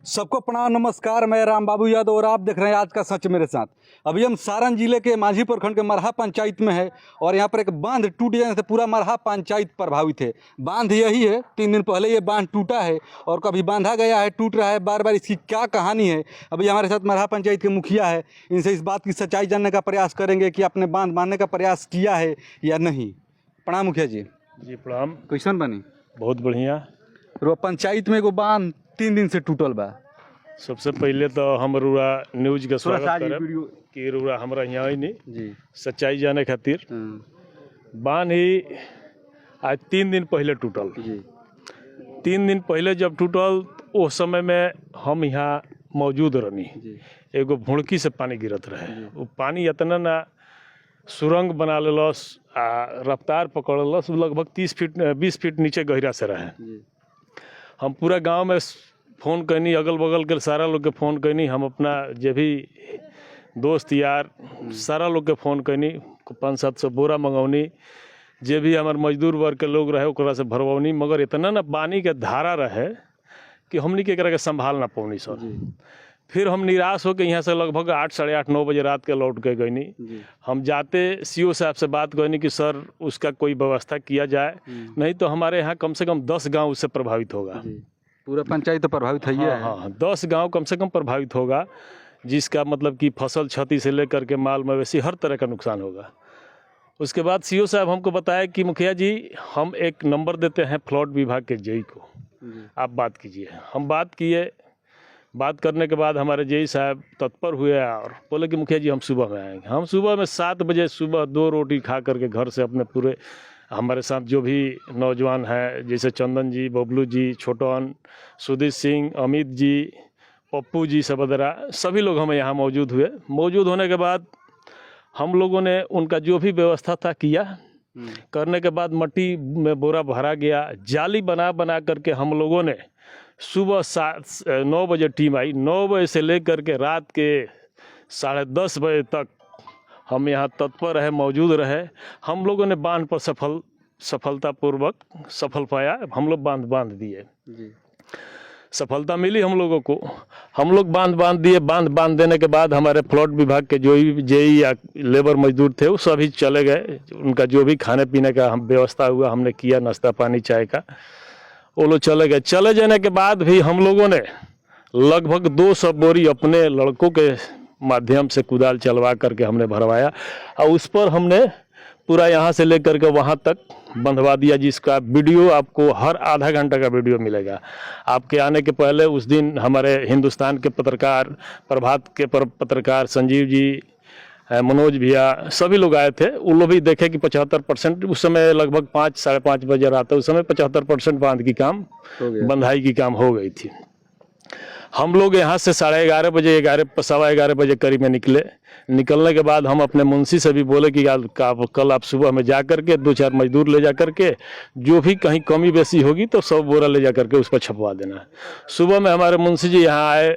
सबको प्रणाम नमस्कार। मैं राम बाबू यादव और आप देख रहे हैं आज का सच मेरे साथ। अभी हम सारण जिले के माझी प्रखंड के मरहा पंचायत में है और यहाँ पर एक बांध टूट जाने से पूरा मरहा पंचायत प्रभावित है। बांध यही है, 3 दिन पहले ये बांध टूटा है और कभी बांधा गया है, टूट रहा है बार बार। इसकी क्या कहानी है, अभी हमारे साथ मरहा पंचायत के मुखिया है, इनसे इस बात की सच्चाई जानने का प्रयास करेंगे कि आपने बांध बांधने का प्रयास किया है या नहीं। प्रणाम मुखिया जी। जी प्रणाम। कैसन बनी? बहुत बढ़िया। पंचायत में एगो बांध 3 दिन से टूटल बा। सबसे पहले तो हम रुआ न्यूज का स्वागत करब कि रुआ हमरा यहाँ ही नहीं जी सच्चाई जाने खातिर। बांध ही आज 3 दिन पहले टूटल जी। 3 दिन पहले जब टूटल उस समय में हम यहाँ मौजूद रहनी। एगो भुड़की से पानी गिरत रहे, वो पानी इतना ना सुरंग बना लेलस आ रफ्तार पकड़ लेलस, लगभग 20 फीट नीचे गहरा से रहे। हम पूरा गांव में फ़ोन कैनी, अगल बगल के सारा लोग के फ़ोन कैनी, हम अपना जो भी दोस्त यार सारा लोग के फ़ोन कैनी, 500-700 बोरा मंगौनी, जे भी हमारे मजदूर वर्ग के लोग रहे ओकरा से भरवौनी, मगर इतना ना पानी के धारा रहे कि हमनी के एकरा के संभाल ना पौनी सर। फिर हम निराश होकर यहाँ से लगभग 8, साढ़े 8, 9 बजे रात के लौट के गईनी। हम जाते सीओ साहब से बात करनी कि सर उसका कोई व्यवस्था किया जाए, नहीं तो हमारे यहाँ कम से कम 10 गांव उससे प्रभावित होगा। पूरा पंचायत तो प्रभावित है। हाँ, 10 गांव कम से कम प्रभावित होगा, जिसका मतलब कि फसल क्षति से लेकर के माल मवेशी हर तरह का नुकसान होगा। उसके बाद सीओ साहब हमको बताया कि मुखिया जी हम एक नंबर देते हैं फ्लड विभाग के जेई को, आप बात कीजिए। हम बात किए, बात करने के बाद हमारे जेई साहब तत्पर हुए और बोले कि मुखिया जी हम सुबह में आएंगे। हम सुबह में 7 बजे सुबह 2 रोटी खा करके घर से अपने पूरे हमारे साथ जो भी नौजवान हैं जैसे चंदन जी, बबलू जी, छोटन, सुदीप सिंह, अमित जी, पप्पू जी, सबदरा, सभी लोग हमें यहाँ मौजूद हुए। मौजूद होने के बाद हम लोगों ने उनका जो भी व्यवस्था था किया। करने के बाद मट्टी में बोरा भरा गया, जाली बना बना करके हम लोगों ने सुबह 9 बजे टीम आई, 9 बजे से लेकर के रात के 10:30 बजे तक हम यहाँ तत्पर रहे, मौजूद रहे। हम लोगों ने बांध पर सफलतापूर्वक सफल पाया। हम लोग बांध दिए, सफलता मिली हम लोगों को। हम लोग बांध दिए। बांध देने के बाद हमारे फ्लड विभाग के जो जेई या लेबर मजदूर थे वो सभी चले गए। उनका जो भी खाने पीने का हम व्यवस्था हुआ हमने किया, नाश्ता पानी चाय का, वो लोग चले गए। चले जाने के बाद भी हम लोगों ने लगभग 200 बोरी अपने लड़कों के माध्यम से कुदाल चलवा करके हमने भरवाया और उस पर हमने पूरा यहाँ से लेकर के वहाँ तक बंधवा दिया, जिसका वीडियो आपको हर आधा घंटा का वीडियो मिलेगा। आपके आने के पहले उस दिन हमारे हिंदुस्तान के पत्रकार, प्रभात के पत्रकार संजीव जी, मनोज भैया, सभी लोग आए थे। उन लोग भी देखे कि 75% उस समय लगभग 5, साढ़े 5 बजे रात है, उस समय 75% बांध की काम, बंधाई की काम हो गई थी। हम लोग यहाँ से 11:30 बजे, 11:15 बजे करीब में निकले। निकलने के बाद हम अपने मुंशी से भी बोले कि कल आप सुबह में जा करके 2-4 मजदूर ले जा करके जो भी कहीं कमी बेसी होगी तो 100 बोरा ले जा करके उस पर छपवा देना। सुबह में हमारे मुंशी जी यहाँ आए,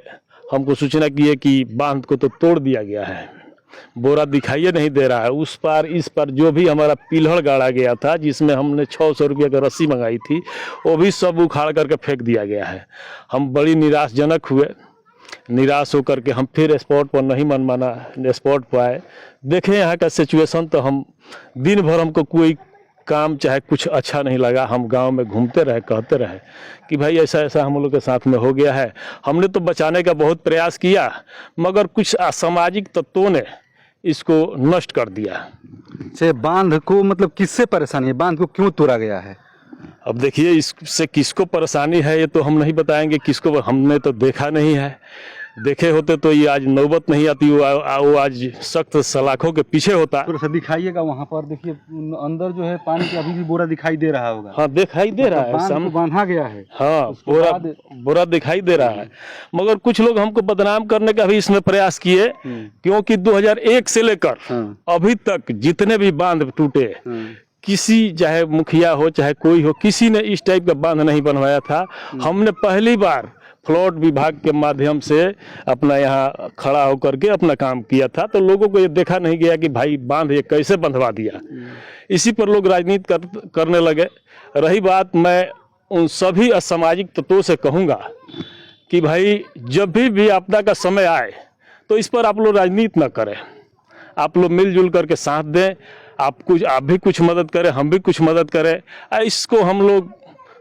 हमको सूचना की है कि बांध को तो तोड़ दिया गया है, बोरा दिखाई नहीं दे रहा है। उस पार इस पार जो भी हमारा पिलहड़ गाड़ा गया था, जिसमें हमने 600 रुपये का रस्सी मंगाई थी, वो भी सब उखाड़ करके फेंक दिया गया है। हम बड़ी निराशजनक हुए। निराश होकर के हम फिर स्पॉट पर नहीं मन माना, स्पॉट पर आए, देखें यहाँ का सिचुएशन, तो हम दिन भर हमको कोई काम चाहे कुछ अच्छा नहीं लगा। हम गांव में घूमते रहे, कहते रहे कि भाई ऐसा ऐसा हम लोग के साथ में हो गया है। हमने तो बचाने का बहुत प्रयास किया, मगर कुछ असामाजिक तत्वों ने इसको नष्ट कर दिया। से बांध को मतलब किससे परेशानी है, बांध को क्यों तोड़ा गया है? अब देखिए इससे किसको परेशानी है ये तो हम नहीं बताएंगे, किसको, हमने तो देखा नहीं है। देखे होते तो ये आज नौबत नहीं आती, वो आज सख्त सलाखों के पीछे होता। थोड़ा सा दिखाइएगा वहाँ पर, देखिए अंदर जो है पानी के अभी भी बोरा दिखाई दे रहा होगा। हाँ दिखाई दे रहा है, बांधा गया है। हाँ बोरा दिखाई दे रहा है, मगर कुछ लोग हमको बदनाम करने का भी इसमें प्रयास किए, क्योंकि 2001 से लेकर अभी तक जितने भी बांध टूटे, किसी चाहे मुखिया हो चाहे कोई हो, किसी ने इस टाइप का बांध नहीं बनवाया था। हमने पहली बार फ्लड विभाग के माध्यम से अपना यहाँ खड़ा होकर के अपना काम किया था, तो लोगों को ये देखा नहीं गया कि भाई बांध ये कैसे बंधवा दिया। इसी पर लोग राजनीति करने लगे। रही बात, मैं उन सभी असामाजिक तत्वों से कहूँगा कि भाई जब भी आपदा का समय आए तो इस पर आप लोग राजनीति न करें, आप लोग मिलजुल करके साथ दें, आप भी कुछ मदद करें, हम भी कुछ मदद करें, इसको हम लोग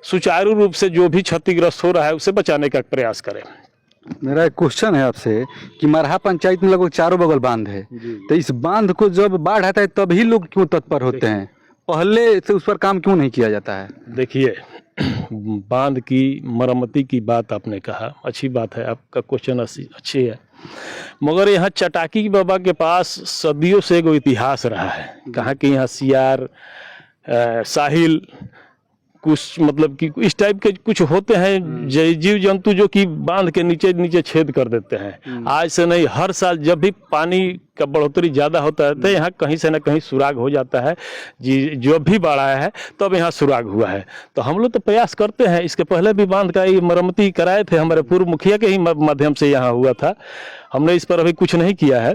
सुचारू रूप से जो भी क्षतिग्रस्त हो रहा है उसे बचाने का प्रयास करें। मेरा एक क्वेश्चन है आपसे कि मरहा पंचायत में लगभग चारों बगल बांध है, तो इस बांध को जब बाढ़ आता है तभी लोग क्यों तत्पर होते हैं, पहले से उस पर काम क्यों नहीं किया जाता है? देखिए, बांध की मरम्मती की बात आपने कहा, अच्छी बात है, आपका क्वेश्चन अच्छी है, मगर यहाँ चटाकी बाबा के पास सदियों से एक इतिहास रहा है। कहाँ के यहाँ सियार, साहिल, कुछ मतलब कि इस टाइप के कुछ होते हैं जीव जंतु जो कि बांध के नीचे नीचे छेद कर देते हैं। आज से नहीं, हर साल जब भी पानी का बढ़ोतरी ज़्यादा होता है तो यहाँ कहीं से ना कहीं सुराग हो जाता है। जी, जो भी बाढ़ आया है तब यहाँ सुराग हुआ है। तो हम लोग तो प्रयास करते हैं, इसके पहले भी बांध का ये मरम्मती कराए थे, हमारे पूर्व मुखिया के ही माध्यम से यहाँ हुआ था। हमने इस पर अभी कुछ नहीं किया है,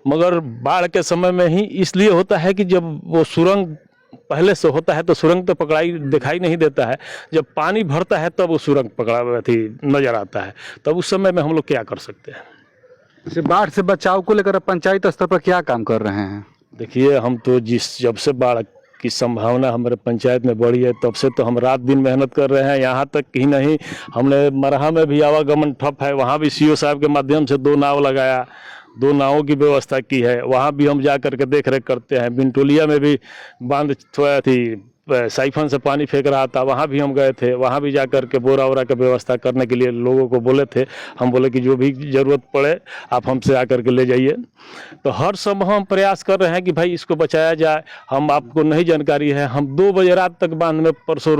मगर बाढ़ के समय में ही इसलिए होता है कि जब वो सुरंग पहले से होता है तो सुरंग तो दिखाई नहीं देता है, जब पानी भरता है तब वो सुरंग नजर आता है, तब उस समय में हम लोग क्या कर सकते हैं। इसे बाढ़ से बचाव को लेकर पंचायत स्तर पर क्या काम कर रहे हैं? देखिए, हम तो जब से बाढ़ की संभावना हमारे पंचायत में बढ़ी है तब से तो हम रात दिन मेहनत कर रहे हैं। यहाँ तक ही नहीं, हमने मरहा में भी आवागमन ठप है, वहाँ भी सीओ साहब के माध्यम से 2 नाव लगाया, 2 नावों की व्यवस्था की है, वहाँ भी हम जा करके देख रेख करते हैं। बिनटोलिया में भी बांध थोड़ा थी, साइफन से पानी फेंक रहा था, वहाँ भी हम गए थे, वहाँ भी जा करके बोरा वोरा की व्यवस्था करने के लिए लोगों को बोले थे। हम बोले कि जो भी ज़रूरत पड़े आप हमसे आकर के ले जाइए। तो हर समय हम प्रयास कर रहे हैं कि भाई इसको बचाया जाए। हम आपको नहीं जानकारी है, हम 2 बजे रात तक बांध में परसों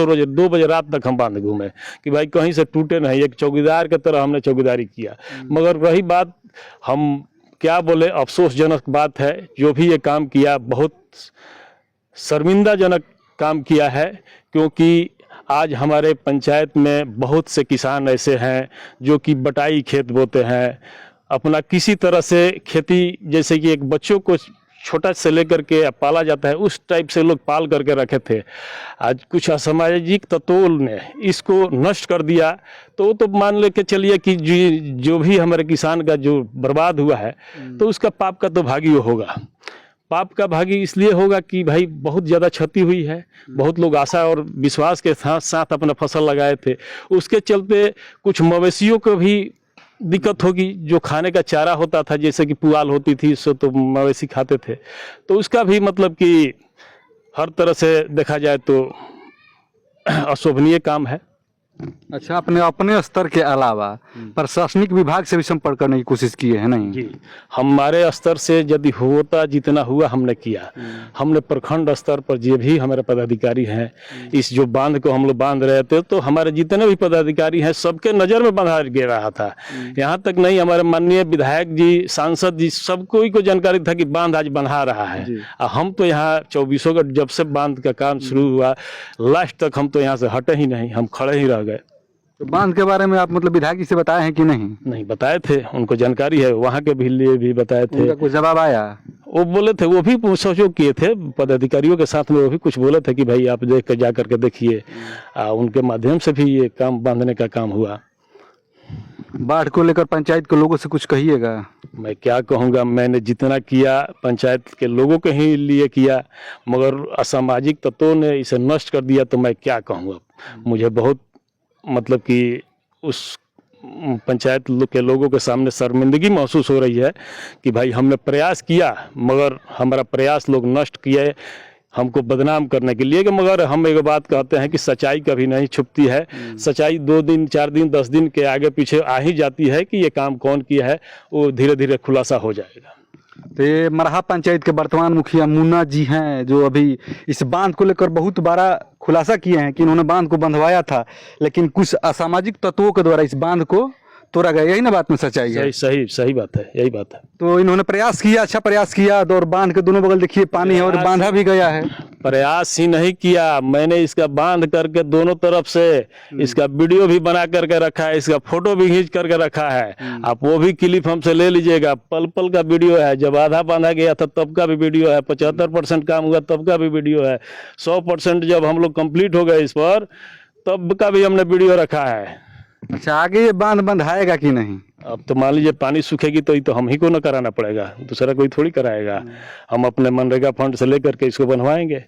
रोज 2 बजे रात तक हम बांध घूमे कि भाई कहीं से टूटे नहीं, एक चौकीदार की तरह हमने चौकीदारी किया। मगर रही बात, हम क्या बोले, अफसोसजनक बात है, जो भी ये काम किया बहुत शर्मिंदाजनक काम किया है, क्योंकि आज हमारे पंचायत में बहुत से किसान ऐसे हैं जो कि बटाई खेत बोते हैं, अपना किसी तरह से खेती, जैसे कि एक बच्चों को छोटा से लेकर के पाला जाता है उस टाइप से लोग पाल करके रखे थे। आज कुछ असामाजिक तत्वों ने इसको नष्ट कर दिया, तो मान लेके चलिए कि जो भी हमारे किसान का जो बर्बाद हुआ है तो उसका पाप का तो भागी होगा। पाप का भागी इसलिए होगा कि भाई बहुत ज़्यादा क्षति हुई है, बहुत लोग आशा और विश्वास के साथ साथ अपना फसल लगाए थे, उसके चलते कुछ मवेशियों को भी दिक्कत होगी। जो खाने का चारा होता था, जैसे कि पुआल होती थी, इससे तो मवेशी खाते थे, तो उसका भी मतलब कि हर तरह से देखा जाए तो अशोभनीय काम है। अच्छा, आपने अपने स्तर के अलावा प्रशासनिक विभाग से भी संपर्क करने की कोशिश की है? नहीं जी, हमारे स्तर से यदि होता, जितना हुआ हमने किया। हमने प्रखंड स्तर पर जो भी हमारे पदाधिकारी हैं, इस जो बांध को हम लोग बांध रहे थे, तो हमारे जितने भी पदाधिकारी हैं सबके नज़र में बंधा गिर रहा था। यहाँ तक नहीं, हमारे माननीय विधायक जी, सांसद जी, सब कोई को जानकारी था कि बांध आज बंधा रहा है। हम तो यहाँ 24 का जब से बांध का काम शुरू हुआ लास्ट तक हम तो यहाँ से हटे ही नहीं, हम खड़े ही रह गए। तो बांध के बारे में आप मतलब विधायक जी से बताए हैं कि नहीं? नहीं बताए थे, उनको जानकारी है, वहाँ के भी लिए भी बताए थे। उनका कुछ जवाब आया? वो बोले थे, वो भी सहयोग किए थे पदाधिकारियों के साथ में, वो भी कुछ बोले थे कि भाई आप देख कर जा करके देखिए। उनके माध्यम से भी ये काम बांधने का काम हुआ। बाढ़ को लेकर पंचायत के लोगों से कुछ कहिएगा? मैं क्या कहूँगा, मैंने जितना किया पंचायत के लोगों के ही लिए किया, मगर असामाजिक तत्वों ने इसे नष्ट कर दिया, तो मैं क्या कहूँगा। मुझे बहुत मतलब कि उस पंचायत के लोगों के सामने शर्मिंदगी महसूस हो रही है कि भाई हमने प्रयास किया, मगर हमारा प्रयास लोग नष्ट किए हमको बदनाम करने के लिए। कि मगर हम एक बात कहते हैं कि सच्चाई कभी नहीं छुपती है। सच्चाई 2 दिन 4 दिन 10 दिन के आगे पीछे आ ही जाती है कि ये काम कौन किया है, वो धीरे धीरे खुलासा हो जाएगा। तो ये मरहा पंचायत के वर्तमान मुखिया मुन्ना जी हैं, जो अभी इस बांध को लेकर बहुत बड़ा खुलासा किए हैं कि इन्होंने बांध को बंधवाया था, लेकिन कुछ असामाजिक तत्वों के द्वारा इस बांध को तोड़ा गया। यही ना बात में सच्चाई है? सही बात है, यही बात है। तो इन्होंने प्रयास किया, अच्छा प्रयास किया, और बांध के दोनों बगल देखिए पानी है और बांधा भी गया है। प्रयास ही नहीं किया, मैंने इसका बांध करके दोनों तरफ से इसका वीडियो भी बना करके रखा है, इसका फोटो भी खींच करके रखा है। आप वो भी क्लिप हमसे ले लीजिएगा, पल पल का वीडियो है। जब आधा बांधा गया था तब का भी वीडियो है, 75% काम हुआ तब का भी वीडियो है, 100% जब हम लोग कंप्लीट हो गए इस पर तब का भी हमने वीडियो रखा है। अच्छा, आगे ये बांध बंधाएगा कि नहीं? अब तो मान लीजिए पानी सूखेगी तो ये तो हम ही को ना कराना पड़ेगा, दूसरा कोई थोड़ी कराएगा। हम अपने मनरेगा फंड से लेकर के इसको बनवाएंगे।